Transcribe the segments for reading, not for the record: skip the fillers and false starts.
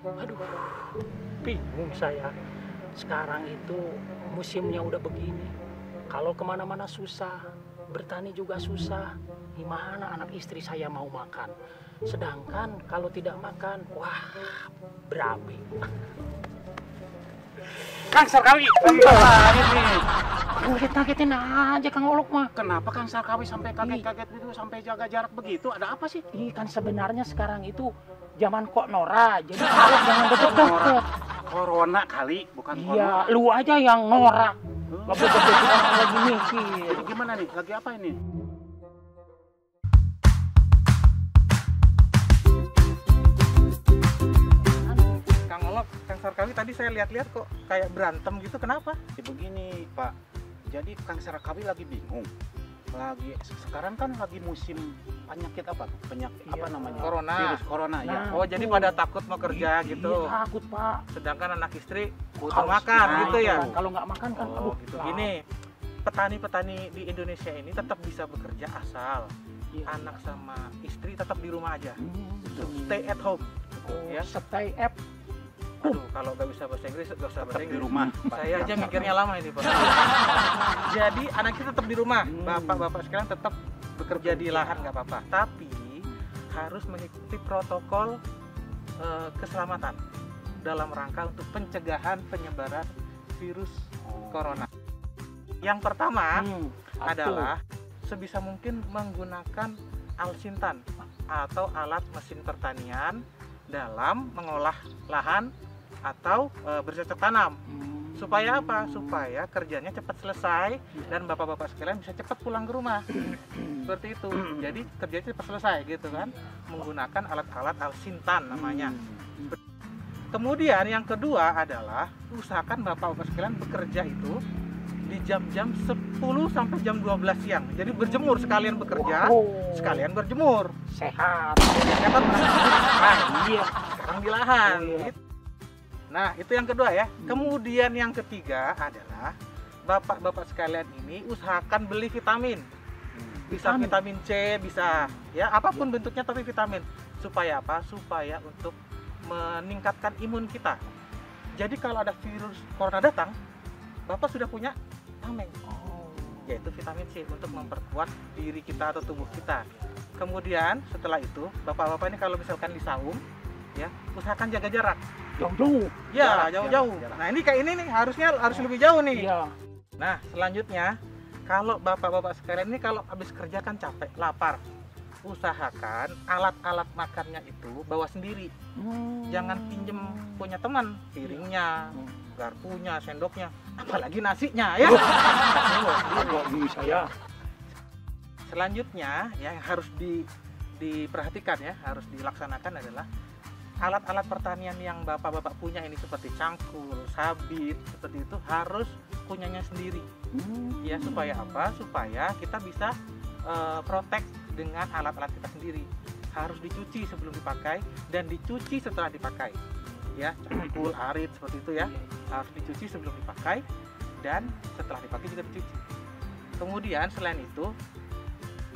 Aduh, bingung saya. Sekarang itu musimnya udah begini. Kalau kemana-mana susah, bertani juga susah. Gimana anak istri saya mau makan? Sedangkan kalau tidak makan, wah, berabe. Kang Sarkawi, lagi nih. Kaget-kagetin aja Kang Olok mah. Kenapa Kang Sarkawi sampai kaget-kaget itu, sampai jaga jarak begitu? Ada apa sih? Kan sebenarnya sekarang itu zaman kok Nora, jadi Olok jangan deket-deket. Corona kali, bukan Iya, corona. lu aja yang norak. Gak begitu orang lagi mikir. Jadi gimana nih? Lagi apa ini? Kang Olok, Kang Sarkawi tadi saya lihat-lihat kok kayak berantem gitu, kenapa? Begini Pak, jadi Kang Sarkawi lagi bingung. Sekarang kan lagi musim penyakit apa? Penyakit apa namanya? Corona. Virus corona ya. Nah. Oh, jadi pada takut mau kerja gitu. Iya, takut Pak. Sedangkan anak istri butuh Harus makan gitu ya. Kalau nggak makan kan, Oh, aduh. gitu. Gini, petani-petani di Indonesia ini tetap bisa bekerja asal Iya. anak sama istri tetap di rumah aja. Hmm. Stay at home. Oh, Ya. stay up. Aduh, kalau nggak bisa bahasa Inggris, nggak usah bahasa Tetap di Inggris. rumah. Saya aja mikirnya lama ini, Pak. Jadi anak kita tetap di rumah, bapak-bapak sekalian tetap bekerja di lahan nggak apa-apa. Tapi harus mengikuti protokol keselamatan dalam rangka untuk pencegahan penyebaran virus corona. Yang pertama adalah sebisa mungkin menggunakan alsintan atau alat mesin pertanian dalam mengolah lahan atau bercocok tanam. Supaya apa? Supaya kerjanya cepat selesai dan bapak-bapak sekalian bisa cepat pulang ke rumah. Seperti itu. Jadi kerjanya cepat selesai gitu kan. Menggunakan alat-alat alsintan namanya. Kemudian yang kedua adalah usahakan bapak-bapak sekalian bekerja itu di jam-jam 10 sampai jam 12 siang. Jadi berjemur, sekalian bekerja, sekalian berjemur. Sehat. Ya kan? Nah, Iya. sekarang di lahan. Iya. Gitu. Nah, itu yang kedua ya. Kemudian yang ketiga adalah bapak-bapak sekalian ini usahakan beli vitamin. Bisa vitamin C, bisa ya apapun bentuknya tapi vitamin. Supaya apa? Supaya untuk meningkatkan imun kita. Jadi kalau ada virus corona datang, Bapak sudah punya tameng, yaitu vitamin C untuk memperkuat diri kita atau tubuh kita. Kemudian setelah itu, bapak-bapak ini kalau misalkan di saung, ya usahakan jaga jarak. Jauh-jauh. Ya, Jarak, jauh-jauh. jarak. Nah ini kayak ini nih, harus lebih jauh nih. Iya. Nah selanjutnya, kalau bapak-bapak sekalian ini kalau habis kerja kan capek, lapar, usahakan alat-alat makannya itu bawa sendiri. Jangan pinjem punya teman, piringnya, garpunya, sendoknya, apalagi nasinya ya. Agak bisa ya. Selanjutnya yang harus diperhatikan ya, harus dilaksanakan adalah alat-alat pertanian yang bapak-bapak punya ini seperti cangkul, sabit, seperti itu harus punyanya sendiri. Ya supaya apa? Supaya kita bisa protek dengan alat-alat kita sendiri. Harus dicuci sebelum dipakai dan dicuci setelah dipakai. Ya, cangkul, arit seperti itu ya. Harus dicuci sebelum dipakai dan setelah dipakai juga dicuci. Kemudian selain itu,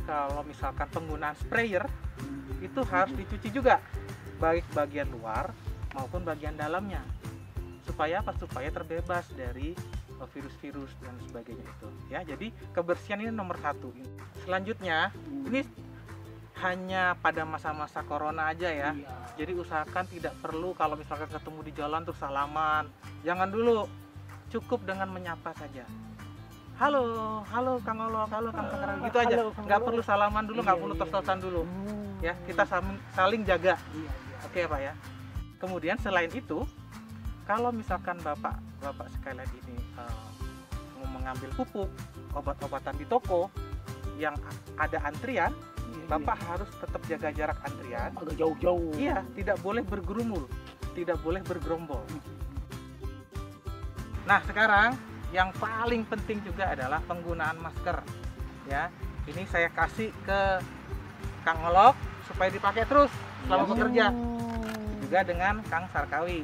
kalau misalkan penggunaan sprayer itu harus dicuci juga, baik bagian luar maupun bagian dalamnya. Supaya apa? Supaya terbebas dari virus-virus dan sebagainya itu. Ya, jadi kebersihan ini nomor satu. Selanjutnya, ini hanya pada masa-masa corona aja ya. Iya. Jadi usahakan tidak perlu kalau misalkan ketemu di jalan terus salaman. Jangan dulu, cukup dengan menyapa saja. Halo, halo Kang Olok, halo Kang Sarkawi, gitu aja. Halo, Kang Nggak Olok. perlu salaman dulu, nggak Iya, perlu iya. tos-tosan dulu. Ya, kita saling jaga. Iya, iya. Oke Pak ya. Kemudian selain itu, kalau misalkan bapak sekalian ini mau mengambil pupuk, obat-obatan di toko yang ada antrian, Bapak harus tetap jaga jarak antrian. Agak jauh-jauh. Iya, tidak boleh bergerumul, tidak boleh bergerombol. Nah, sekarang yang paling penting juga adalah penggunaan masker. Ya, ini saya kasih ke Kang Olok supaya dipakai terus selama bekerja. Juga dengan Kang Sarkawi.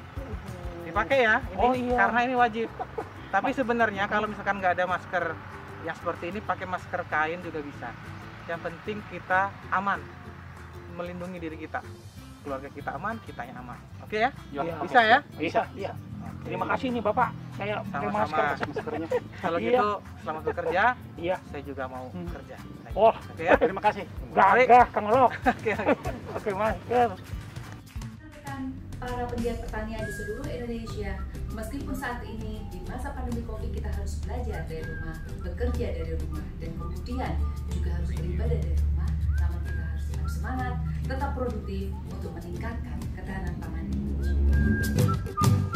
Dipakai ya, ini karena ini wajib. Tapi sebenarnya kalau misalkan nggak ada masker yang seperti ini, pakai masker kain juga bisa. Yang penting kita aman, melindungi diri kita. keluarga kita aman, kitanya aman. Oke ya? Iya, Bisa ya? Bisa, iya. Terima kasih nih Bapak. Saya pakai masker. Sama-sama. Maskernya. Kalau Iya. gitu selamat bekerja. Iya. Saya juga mau kerja. Oh, Oke ya? Terima kasih. gagah Kang Lok. Oke. Pakai masker. Rekan para pegiat pertanian di seluruh Indonesia, meskipun saat ini di masa pandemi Covid kita harus belajar dari rumah, bekerja dari rumah, dan kemudian juga harus beribadah dari rumah, namun kita harus tetap semangat, tetap produktif untuk meningkatkan ketahanan pangan Indonesia.